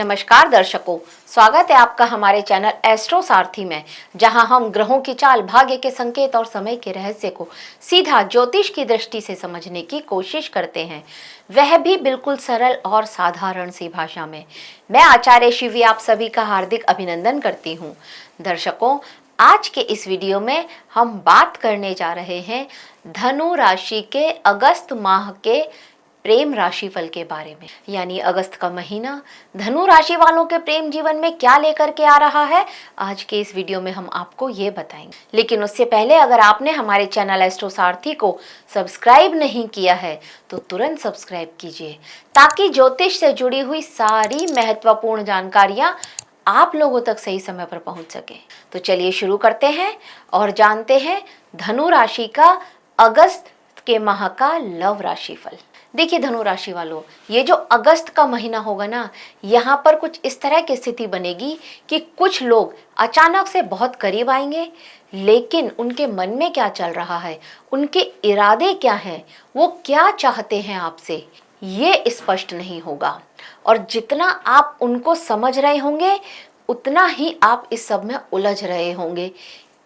नमस्कार दर्शकों, स्वागत है आपका हमारे चैनल एस्ट्रो सारथी में, जहां हम ग्रहों की चाल, भाग्य के संकेत और समय के रहस्य को सीधा ज्योतिष की दृष्टि से समझने की कोशिश करते हैं, वह भी बिल्कुल सरल और साधारण सी भाषा में। मैं आचार्य शिवी आप सभी का हार्दिक अभिनंदन करती हूँ। दर्शकों, आज के इस वीडियो में हम बात करने जा रहे हैं धनु राशि के अगस्त माह के प्रेम राशिफल के बारे में। यानी अगस्त का महीना धनु राशि वालों के प्रेम जीवन में क्या लेकर के आ रहा है, आज के इस वीडियो में हम आपको ये बताएंगे। लेकिन उससे पहले अगर आपने हमारे चैनल एस्ट्रो सारथी को सब्सक्राइब नहीं किया है तो तुरंत सब्सक्राइब कीजिए, ताकि ज्योतिष से जुड़ी हुई सारी महत्वपूर्ण जानकारियां आप लोगों तक सही समय पर पहुंच सके। तो चलिए शुरू करते हैं और जानते हैं धनु राशि का अगस्त के माह का लव राशिफल। देखिए धनु राशि वालों, ये जो अगस्त का महीना होगा ना, यहाँ पर कुछ इस तरह की स्थिति बनेगी कि कुछ लोग अचानक से बहुत करीब आएंगे, लेकिन उनके मन में क्या चल रहा है, उनके इरादे क्या हैं, वो क्या चाहते हैं आपसे, ये स्पष्ट नहीं होगा। और जितना आप उनको समझ रहे होंगे उतना ही आप इस सब में उलझ रहे होंगे।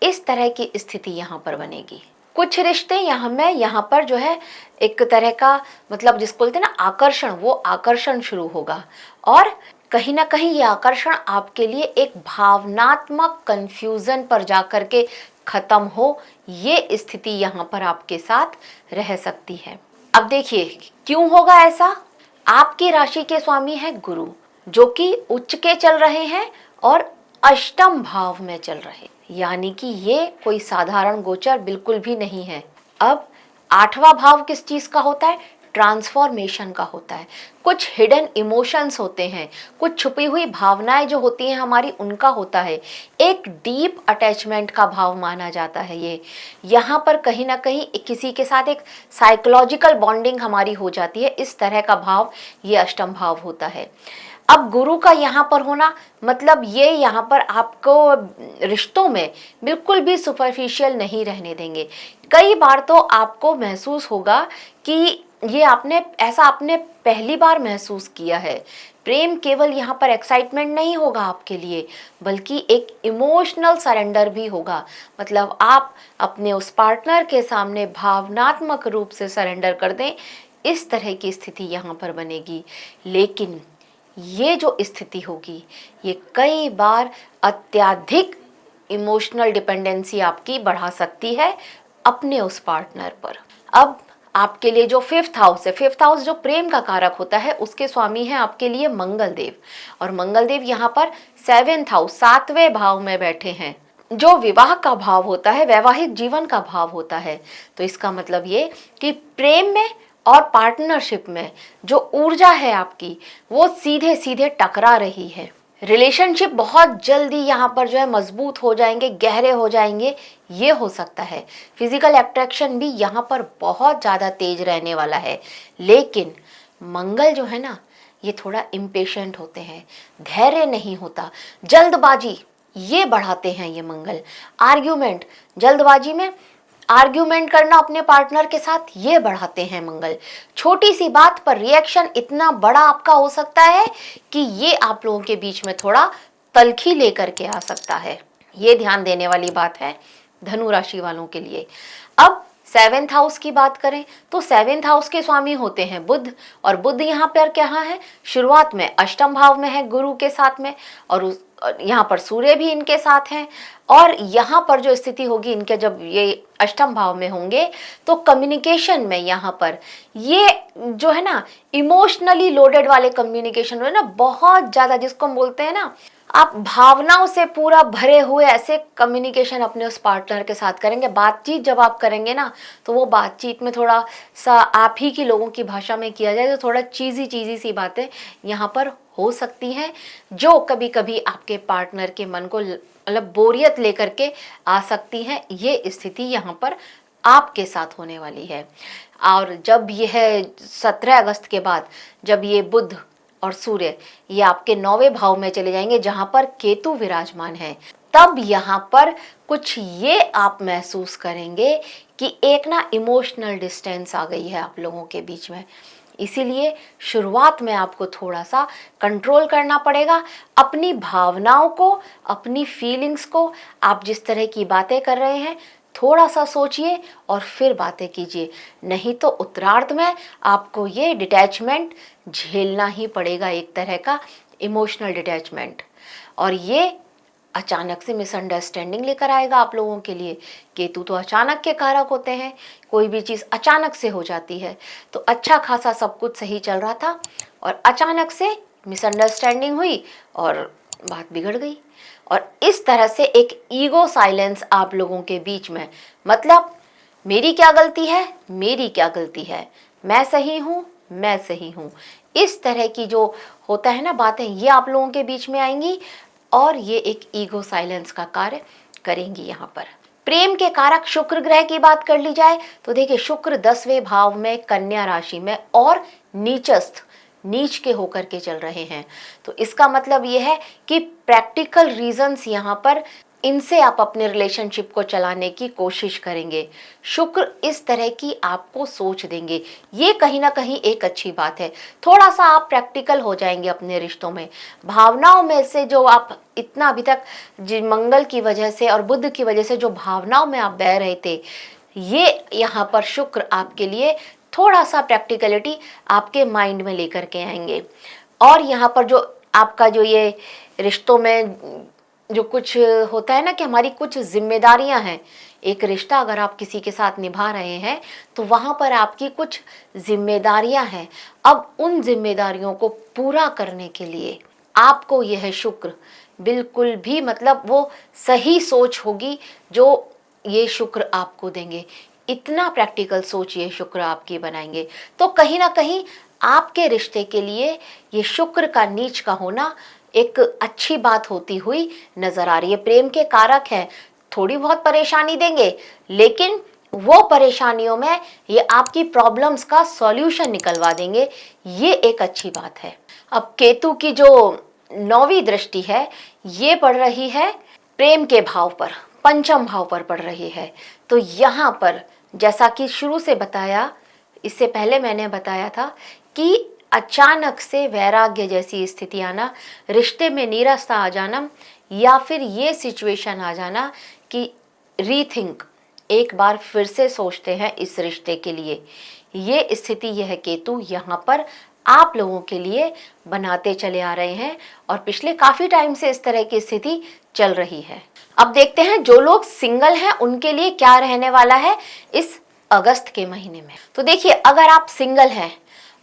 इस तरह की स्थिति यहाँ पर बनेगी। कुछ रिश्ते यहाँ पर जो है एक तरह का मतलब जिसको बोलते हैं ना आकर्षण, वो आकर्षण शुरू होगा और कहीं ना कहीं ये आकर्षण आपके लिए एक भावनात्मक कंफ्यूजन पर जाकर के खत्म हो, ये स्थिति यहाँ पर आपके साथ रह सकती है। अब देखिए क्यों होगा ऐसा। आपकी राशि के स्वामी है गुरु, जो कि उच्च के चल रहे हैं और अष्टम भाव में चल रहे, यानी कि ये कोई साधारण गोचर बिल्कुल भी नहीं है। अब आठवां भाव किस चीज का होता है? ट्रांसफॉर्मेशन का होता है। कुछ हिडन इमोशंस होते हैं, कुछ छुपी हुई भावनाएं जो होती हैं हमारी, उनका होता है। एक डीप अटैचमेंट का भाव माना जाता है ये। यहाँ पर कहीं ना कहीं किसी के साथ एक साइकोलॉजिकल बॉन्डिंग हमारी हो जाती है, इस तरह का भाव ये अष्टम भाव होता है। अब गुरु का यहाँ पर होना मतलब ये यहाँ पर आपको रिश्तों में बिल्कुल भी सुपरफिशियल नहीं रहने देंगे। कई बार तो आपको महसूस होगा कि ये आपने पहली बार महसूस किया है। प्रेम केवल यहाँ पर एक्साइटमेंट नहीं होगा आपके लिए, बल्कि एक इमोशनल सरेंडर भी होगा। मतलब आप अपने उस पार्टनर के सामने भावनात्मक रूप से सरेंडर कर दें, इस तरह की स्थिति यहाँ पर बनेगी। लेकिन ये जो स्थिति होगी ये कई बार अत्यधिक इमोशनल डिपेंडेंसी आपकी बढ़ा सकती है अपने उस पार्टनर पर। अब आपके लिए जो फिफ्थ हाउस है, फिफ्थ हाउस जो प्रेम का कारक होता है, उसके स्वामी हैं आपके लिए मंगल देव, और मंगल देव यहाँ पर सेवेंथ हाउस, सातवें भाव में बैठे हैं, जो विवाह का भाव होता है, वैवाहिक जीवन का भाव होता है। तो इसका मतलब ये कि प्रेम में और पार्टनरशिप में जो ऊर्जा है आपकी, वो सीधे सीधे टकरा रही है। रिलेशनशिप बहुत जल्दी यहाँ पर जो है मजबूत हो जाएंगे, गहरे हो जाएंगे, ये हो सकता है। फिजिकल अट्रैक्शन भी यहाँ पर बहुत ज़्यादा तेज रहने वाला है। लेकिन मंगल जो है ना, ये थोड़ा इम्पेशेंट होते हैं, धैर्य नहीं होता, जल्दबाजी ये बढ़ाते हैं ये मंगल। आर्ग्यूमेंट, जल्दबाजी में आर्ग्यूमेंट करना अपने पार्टनर के साथ, ये बढ़ाते हैं मंगल। छोटी सी बात पर रिएक्शन इतना बड़ा आपका हो सकता है कि ये आप लोगों के बीच में थोड़ा तल्खी लेकर के आ सकता है। ये ध्यान देने वाली बात है धनु राशि वालों के लिए। अब सेवेंथ हाउस की बात करें तो सेवेंथ हाउस के स्वामी होते हैं बुध, और बुध यहाँ पर क्या है, शुरुआत में अष्टम भाव में है गुरु के साथ में, और यहाँ पर सूर्य भी इनके साथ हैं। और यहाँ पर जो स्थिति होगी इनके, जब ये अष्टम भाव में होंगे तो कम्युनिकेशन में यहाँ पर ये जो है ना इमोशनली लोडेड वाले कम्युनिकेशन है ना, बहुत ज़्यादा, जिसको हम बोलते हैं ना, आप भावनाओं से पूरा भरे हुए ऐसे कम्युनिकेशन अपने उस पार्टनर के साथ करेंगे। बातचीत जब आप करेंगे ना, तो वो बातचीत में थोड़ा सा आप ही की लोगों की भाषा में किया जाए तो थोड़ा चीज़ी सी बातें यहाँ पर हो सकती हैं, जो कभी कभी आपके पार्टनर के मन को मतलब बोरियत लेकर के आ सकती हैं। ये स्थिति यहाँ पर आपके साथ होने वाली है। और जब यह 17 अगस्त के बाद जब ये बुध और सूर्य ये आपके 9वें भाव में चले जाएंगे, जहां पर केतु विराजमान है, तब यहाँ पर कुछ ये आप महसूस करेंगे कि एक ना इमोशनल डिस्टेंस आ गई है आप लोगों के बीच में। इसीलिए शुरुआत में आपको थोड़ा सा कंट्रोल करना पड़ेगा अपनी भावनाओं को, अपनी फीलिंग्स को। आप जिस तरह की बातें कर रहे हैं थोड़ा सा सोचिए और फिर बातें कीजिए, नहीं तो उत्तरार्ध में आपको ये डिटैचमेंट झेलना ही पड़ेगा, एक तरह का इमोशनल डिटैचमेंट। और ये अचानक से मिसअंडरस्टैंडिंग लेकर आएगा आप लोगों के लिए। केतु तो अचानक के कारक होते हैं, कोई भी चीज़ अचानक से हो जाती है। तो अच्छा खासा सब कुछ सही चल रहा था और अचानक से मिसअंडरस्टैंडिंग हुई और बात बिगड़ गई। और इस तरह से एक ईगो साइलेंस आप लोगों के बीच में, मतलब मेरी क्या गलती है, मेरी क्या गलती है, मैं सही हूँ, मैं सही हूँ, इस तरह की जो होता है ना बातें, ये आप लोगों के बीच में आएंगी और ये एक ईगो साइलेंस का कार्य करेंगी। यहाँ पर प्रेम के कारक शुक्र ग्रह की बात कर ली जाए तो देखिए शुक्र 10वें भाव में कन्या राशि में और नीचस्थ, नीच के होकर के चल रहे हैं। तो इसका मतलब ये है कि प्रैक्टिकल रीजंस यहाँ पर, इनसे आप अपने रिलेशनशिप को चलाने की कोशिश करेंगे। शुक्र इस तरह की आपको सोच देंगे, ये कहीं ना कहीं एक अच्छी बात है। थोड़ा सा आप प्रैक्टिकल हो जाएंगे अपने रिश्तों में। भावनाओं में से जो आप इतना अभी तक मंगल की वजह से और बुध की वजह से जो भावनाओं में आप बह रहे थे, ये यहाँ पर शुक्र आपके लिए थोड़ा सा प्रैक्टिकलिटी आपके माइंड में लेकर के आएंगे। और यहाँ पर जो आपका जो ये रिश्तों में जो कुछ होता है ना कि हमारी कुछ जिम्मेदारियां हैं, एक रिश्ता अगर आप किसी के साथ निभा रहे हैं तो वहाँ पर आपकी कुछ जिम्मेदारियां हैं। अब उन जिम्मेदारियों को पूरा करने के लिए आपको यह शुक्र बिल्कुल भी, मतलब वो सही सोच होगी जो ये शुक्र आपको देंगे। इतना प्रैक्टिकल सोच ये शुक्र आपकी बनाएंगे। तो कहीं ना कहीं आपके रिश्ते के लिए ये शुक्र का नीच का होना एक अच्छी बात होती हुई नजर आ रही है। प्रेम के कारक हैं, थोड़ी बहुत परेशानी देंगे, लेकिन वो परेशानियों में ये आपकी प्रॉब्लम्स का सॉल्यूशन निकलवा देंगे, ये एक अच्छी बात है। अब केतु की जो 9वीं दृष्टि है ये पड़ रही है प्रेम के भाव पर, पंचम भाव पर पड़ रही है। तो यहाँ पर जैसा कि शुरू से बताया, इससे पहले मैंने बताया था कि अचानक से वैराग्य जैसी स्थिति आना, रिश्ते में नीरसता आ जाना, या फिर ये सिचुएशन आ जाना कि रीथिंक, एक बार फिर से सोचते हैं इस रिश्ते के लिए, ये स्थिति यह केतु यहाँ पर आप लोगों के लिए बनाते चले आ रहे हैं और पिछले काफी टाइम से इस तरह की स्थिति चल रही है। अब देखते हैं जो लोग सिंगल हैं उनके लिए क्या रहने वाला है इस अगस्त के महीने में। तो देखिए अगर आप सिंगल हैं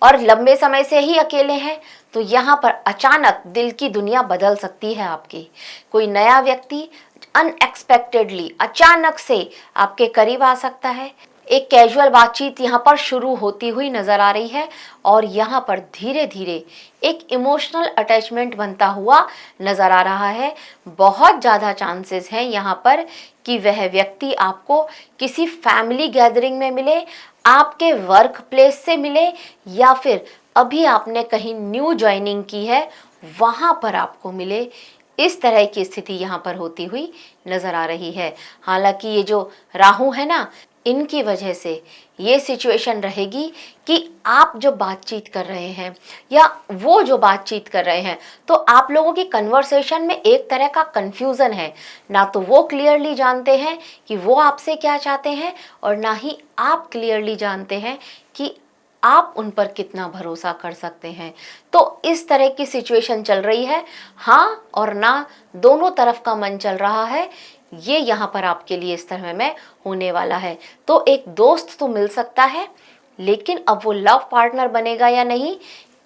और लंबे समय से ही अकेले हैं तो यहाँ पर अचानक दिल की दुनिया बदल सकती है आपकी। कोई नया व्यक्ति अनएक्सपेक्टेडली अचानक से आपके करीब आ सकता है। एक कैजुअल बातचीत यहाँ पर शुरू होती हुई नजर आ रही है और यहाँ पर धीरे धीरे एक इमोशनल अटैचमेंट बनता हुआ नजर आ रहा है। बहुत ज़्यादा चांसेस हैं यहाँ पर कि वह व्यक्ति आपको किसी फैमिली गैदरिंग में मिले, आपके वर्क प्लेस से मिले, या फिर अभी आपने कहीं न्यू ज्वाइनिंग की है वहाँ पर आपको मिले। इस तरह की स्थिति यहाँ पर होती हुई नजर आ रही है। हालांकि ये जो राहु है ना, इनकी वजह से ये सिचुएशन रहेगी कि आप जो बातचीत कर रहे हैं या वो जो बातचीत कर रहे हैं, तो आप लोगों की कन्वर्सेशन में एक तरह का कंफ्यूजन है। ना तो वो क्लियरली जानते हैं कि वो आपसे क्या चाहते हैं और ना ही आप क्लियरली जानते हैं कि आप उन पर कितना भरोसा कर सकते हैं। तो इस तरह की सिचुएशन चल रही है। हाँ और ना दोनों तरफ का मन चल रहा है। ये यहाँ पर आपके लिए इस तरह में होने वाला है। तो एक दोस्त तो मिल सकता है, लेकिन अब वो लव पार्टनर बनेगा या नहीं,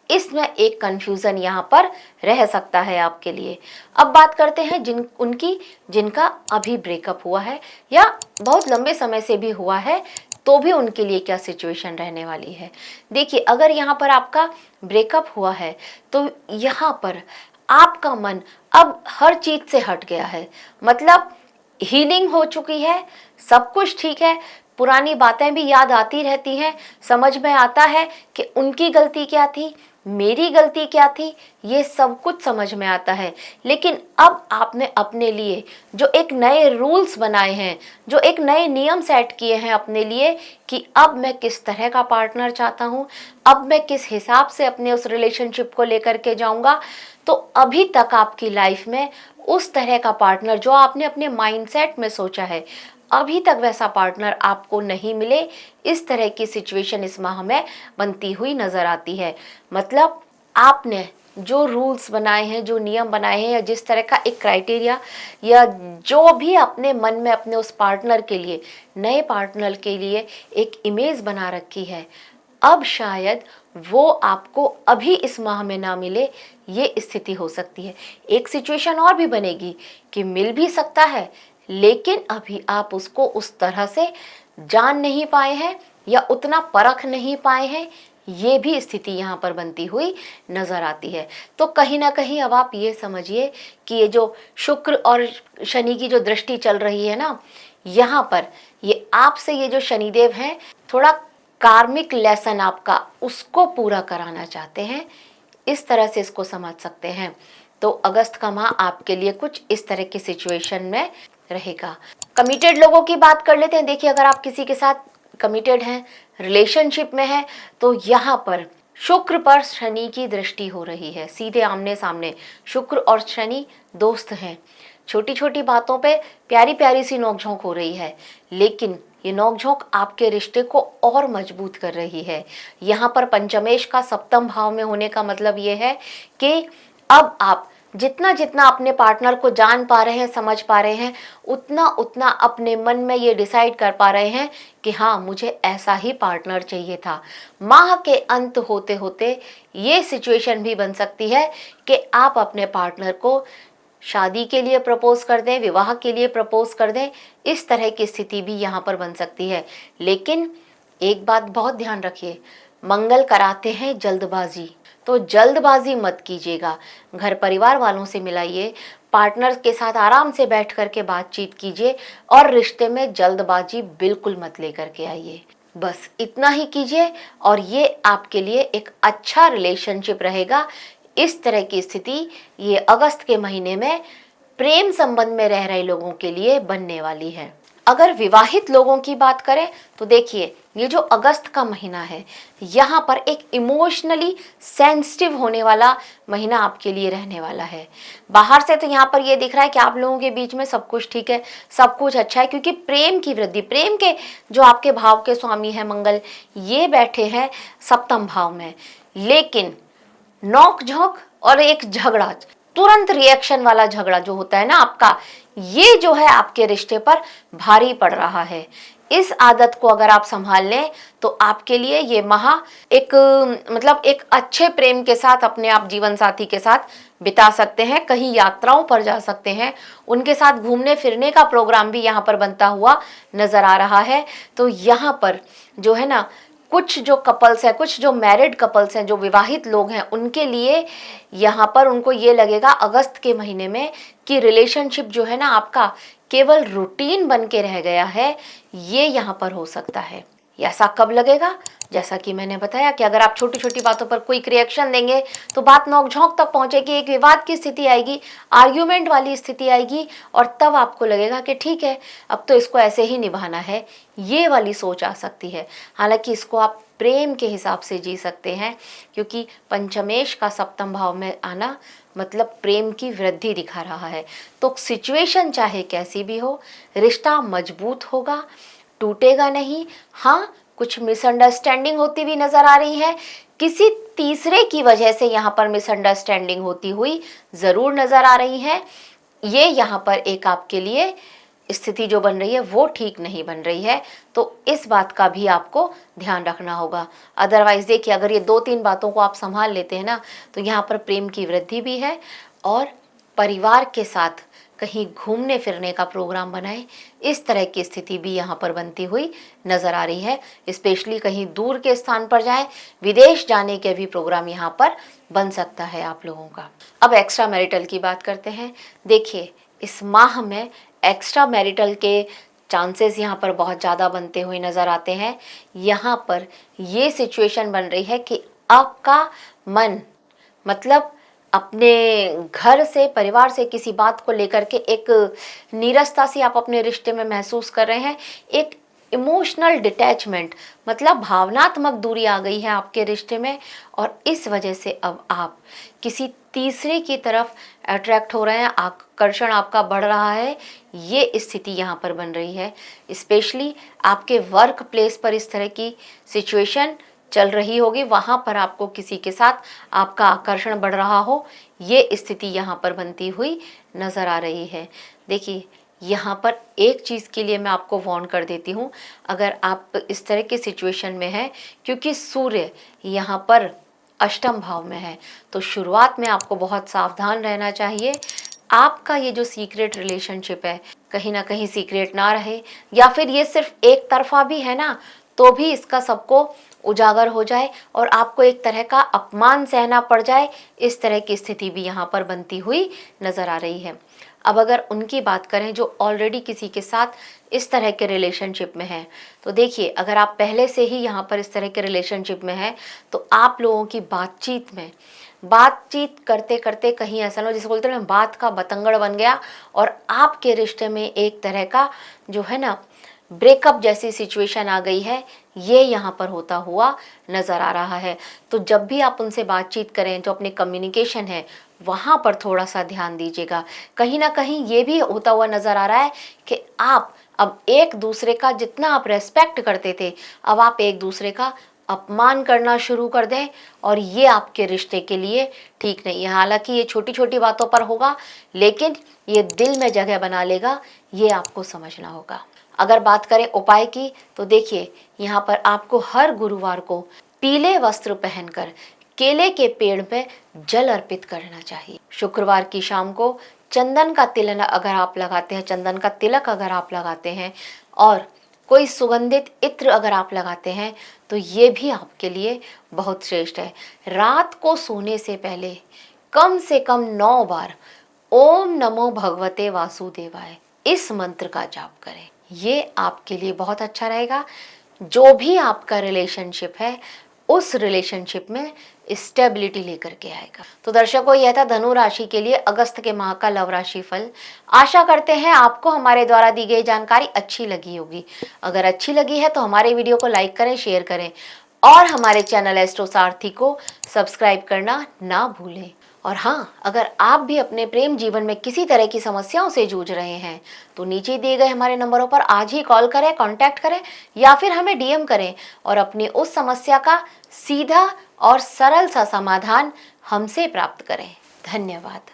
इसमें एक कंफ्यूजन यहाँ पर रह सकता है आपके लिए। अब बात करते हैं जिनका अभी ब्रेकअप हुआ है या बहुत लंबे समय से भी हुआ है, तो भी उनके लिए क्या सिचुएशन रहने वाली है। देखिए अगर यहाँ पर आपका ब्रेकअप हुआ है तो यहाँ पर आपका मन अब हर चीज से हट गया है, मतलब हीलिंग हो चुकी है, सब कुछ ठीक है, पुरानी बातें भी याद आती रहती हैं, समझ में आता है कि उनकी गलती क्या थी, मेरी गलती क्या थी, ये सब कुछ समझ में आता है। लेकिन अब आपने अपने लिए जो एक नए रूल्स बनाए हैं, जो एक नए नियम सेट किए हैं अपने लिए कि अब मैं किस तरह का पार्टनर चाहता हूँ, अब मैं किस हिसाब से अपने उस रिलेशनशिप को लेकर के जाऊँगा, तो अभी तक आपकी लाइफ में उस तरह का पार्टनर जो आपने अपने माइंडसेट में सोचा है, अभी तक वैसा पार्टनर आपको नहीं मिले। इस तरह की सिचुएशन इस माह में बनती हुई नजर आती है। मतलब आपने जो रूल्स बनाए हैं, जो नियम बनाए हैं, या जिस तरह का एक क्राइटेरिया या जो भी अपने मन में अपने उस पार्टनर के लिए, नए पार्टनर के लिए एक इमेज बना रखी है, अब शायद वो आपको अभी इस माह में ना मिले, ये स्थिति हो सकती है। एक सिचुएशन और भी बनेगी कि मिल भी सकता है, लेकिन अभी आप उसको उस तरह से जान नहीं पाए हैं या उतना परख नहीं पाए हैं, ये भी स्थिति यहाँ पर बनती हुई नजर आती है। तो कहीं ना कहीं अब आप ये समझिए कि ये जो शुक्र और शनि की जो दृष्टि चल रही है ना, यहाँ पर ये आपसे ये जो शनिदेव हैं, थोड़ा कार्मिक लेसन आपका उसको पूरा कराना चाहते हैं। इस तरह से इसको समझ सकते हैं। तो अगस्त का माह आपके लिए कुछ इस तरह की सिचुएशन में रहेगा। कमिटेड लोगों की बात कर लेते हैं। देखिए, अगर आप किसी के साथ कमिटेड हैं, रिलेशनशिप में हैं, तो यहाँ पर शुक्र पर शनि की दृष्टि हो रही है, सीधे आमने सामने। शुक्र और शनि दोस्त हैं। छोटी छोटी बातों पे प्यारी प्यारी सी नोकझोंक हो रही है, लेकिन ये नोकझोंक आपके रिश्ते को और मजबूत कर रही है। यहाँ पर पंचमेश का सप्तम भाव में होने का मतलब ये है कि अब आप जितना जितना अपने पार्टनर को जान पा रहे हैं, समझ पा रहे हैं, उतना उतना अपने मन में ये डिसाइड कर पा रहे हैं कि हाँ, मुझे ऐसा ही पार्टनर चाहिए था। माह के अंत होते होते ये सिचुएशन भी बन सकती है कि आप अपने पार्टनर को शादी के लिए प्रपोज कर दें, विवाह के लिए प्रपोज कर दें। इस तरह की स्थिति भी यहाँ पर बन सकती है। लेकिन एक बात बहुत ध्यान रखिए, मंगल कराते हैं जल्दबाजी, तो जल्दबाजी मत कीजिएगा। घर परिवार वालों से मिलाइए, पार्टनर के साथ आराम से बैठ करके बातचीत कीजिए और रिश्ते में जल्दबाजी बिल्कुल मत लेकर के आइए। बस इतना ही कीजिए और ये आपके लिए एक अच्छा रिलेशनशिप रहेगा। इस तरह की स्थिति ये अगस्त के महीने में प्रेम संबंध में रह रहे लोगों के लिए बनने वाली है। अगर विवाहित लोगों की बात करें तो देखिए, ये जो अगस्त का महीना है, यहाँ पर एक इमोशनली सेंसिटिव होने वाला महीना आपके लिए रहने वाला है। बाहर से तो यहाँ पर ये दिख रहा है कि आप लोगों के बीच में सब कुछ ठीक है, सब कुछ अच्छा है, क्योंकि प्रेम की वृद्धि, प्रेम के जो आपके भाव के स्वामी हैं मंगल, ये बैठे हैं सप्तम भाव में। लेकिन नोक झोंक और एक झगड़ा, तुरंत रिएक्शन वाला झगड़ा जो होता है ना आपका, ये जो है आपके रिश्ते पर भारी पड़ रहा है। इस आदत को अगर आप संभाल लें तो आपके लिए ये माह एक मतलब एक अच्छे प्रेम के साथ अपने आप जीवन साथी के साथ बिता सकते हैं। कहीं यात्राओं पर जा सकते हैं, उनके साथ घूमने फिरने का प्रोग्राम भी यहाँ पर बनता हुआ नजर आ रहा है। तो यहाँ पर जो है ना, कुछ जो कपल्स हैं, कुछ जो मैरिड कपल्स हैं, जो विवाहित लोग हैं, उनके लिए यहाँ पर उनको ये लगेगा अगस्त के महीने में कि रिलेशनशिप जो है ना आपका केवल रूटीन बन के रह गया है। ये यहाँ पर हो सकता है। ऐसा कब लगेगा? जैसा कि मैंने बताया कि अगर आप छोटी छोटी बातों पर क्विक रिएक्शन देंगे तो बात नोकझोंक तक पहुंचेगी, एक विवाद की स्थिति आएगी, आर्ग्यूमेंट वाली स्थिति आएगी, और तब आपको लगेगा कि ठीक है, अब तो इसको ऐसे ही निभाना है। ये वाली सोच आ सकती है। हालांकि इसको आप प्रेम के हिसाब से जी सकते हैं, क्योंकि पंचमेश का सप्तम भाव में आना मतलब प्रेम की वृद्धि दिखा रहा है। तो सिचुएशन चाहे कैसी भी हो, रिश्ता मजबूत होगा, टूटेगा नहीं। हाँ, कुछ मिसअंडरस्टैंडिंग होती भी नजर आ रही है, किसी तीसरे की वजह से यहाँ पर मिसअंडरस्टैंडिंग होती हुई जरूर नजर आ रही है। ये यहाँ पर एक आपके लिए स्थिति जो बन रही है वो ठीक नहीं बन रही है, तो इस बात का भी आपको ध्यान रखना होगा। अदरवाइज देखिए, अगर ये 2-3 बातों को आप संभाल लेते हैं ना, तो यहाँ पर प्रेम की वृद्धि भी है और परिवार के साथ कहीं घूमने फिरने का प्रोग्राम बनाएं, इस तरह की स्थिति भी यहाँ पर बनती हुई नजर आ रही है। स्पेशली कहीं दूर के स्थान पर जाएं, विदेश जाने के भी प्रोग्राम यहाँ पर बन सकता है आप लोगों का। अब एक्स्ट्रा मैरिटल की बात करते हैं। देखिए, इस माह में एक्स्ट्रा मैरिटल के चांसेस यहाँ पर बहुत ज़्यादा बनते हुए नज़र आते हैं। यहाँ पर ये सिचुएशन बन रही है कि आपका मन, मतलब अपने घर से, परिवार से किसी बात को लेकर के एक नीरसता सी आप अपने रिश्ते में महसूस कर रहे हैं, एक इमोशनल डिटैचमेंट, मतलब भावनात्मक दूरी आ गई है आपके रिश्ते में, और इस वजह से अब आप किसी तीसरे की तरफ अट्रैक्ट हो रहे हैं, आकर्षण आपका बढ़ रहा है। ये स्थिति यहाँ पर बन रही है। स्पेशली आपके वर्क प्लेस पर इस तरह की सिचुएशन चल रही होगी, वहाँ पर आपको किसी के साथ आपका आकर्षण बढ़ रहा हो, ये स्थिति यहाँ पर बनती हुई नज़र आ रही है। देखिए, यहाँ पर एक चीज़ के लिए मैं आपको वार्न कर देती हूँ, अगर आप इस तरह की सिचुएशन में हैं, क्योंकि सूर्य यहाँ पर अष्टम भाव में है, तो शुरुआत में आपको बहुत सावधान रहना चाहिए। आपका ये जो सीक्रेट रिलेशनशिप है, कहीं ना कहीं सीक्रेट ना रहे, या फिर ये सिर्फ एक तरफा भी है ना, तो भी इसका सबको उजागर हो जाए और आपको एक तरह का अपमान सहना पड़ जाए, इस तरह की स्थिति भी यहाँ पर बनती हुई नज़र आ रही है। अब अगर उनकी बात करें जो ऑलरेडी किसी के साथ इस तरह के रिलेशनशिप में हैं, तो देखिए, अगर आप पहले से ही यहाँ पर इस तरह के रिलेशनशिप में हैं, तो आप लोगों की बातचीत करते करते कहीं ऐसा ना हो, जिसे बोलते हैं बात का बतंगड़ बन गया और आपके रिश्ते में एक तरह का जो है ना ब्रेकअप जैसी सिचुएशन आ गई है, ये यहाँ पर होता हुआ नज़र आ रहा है। तो जब भी आप उनसे बातचीत करें, जो अपने कम्युनिकेशन है, वहाँ पर थोड़ा सा ध्यान दीजिएगा। कहीं ना कहीं ये भी होता हुआ नज़र आ रहा है कि आप अब एक दूसरे का, जितना आप रेस्पेक्ट करते थे, अब आप एक दूसरे का अपमान करना शुरू कर दें, और ये आपके रिश्ते के लिए ठीक नहीं है। हालांकि ये छोटी छोटी बातों पर होगा, लेकिन ये दिल में जगह बना लेगा, ये आपको समझना होगा। अगर बात करें उपाय की, तो देखिए, यहाँ पर आपको हर गुरुवार को पीले वस्त्र पहनकर केले के पेड़ पे जल अर्पित करना चाहिए। शुक्रवार की शाम को चंदन का तिलक अगर आप लगाते हैं, चंदन का तिलक अगर आप लगाते हैं, और कोई सुगंधित इत्र अगर आप लगाते हैं, तो ये भी आपके लिए बहुत श्रेष्ठ है। रात को सोने से पहले कम से कम 9 बार ओम नमो भगवते वासुदेवाय इस मंत्र का जाप करें, ये आपके लिए बहुत अच्छा रहेगा। जो भी आपका रिलेशनशिप है, उस रिलेशनशिप में स्टेबिलिटी लेकर के आएगा। तो दर्शकों, यह था धनु राशि के लिए अगस्त के माह का लव राशि फल। आशा करते हैं आपको हमारे द्वारा दी गई जानकारी अच्छी लगी होगी। अगर अच्छी लगी है तो हमारे वीडियो को लाइक करें, शेयर करें, और हमारे चैनल एस्ट्रो सारथी को सब्सक्राइब करना ना भूलें। और हाँ, अगर आप भी अपने प्रेम जीवन में किसी तरह की समस्याओं से जूझ रहे हैं, तो नीचे दिए गए हमारे नंबरों पर आज ही कॉल करें, कांटेक्ट करें, या फिर हमें डीएम करें और अपनी उस समस्या का सीधा और सरल सा समाधान हमसे प्राप्त करें। धन्यवाद।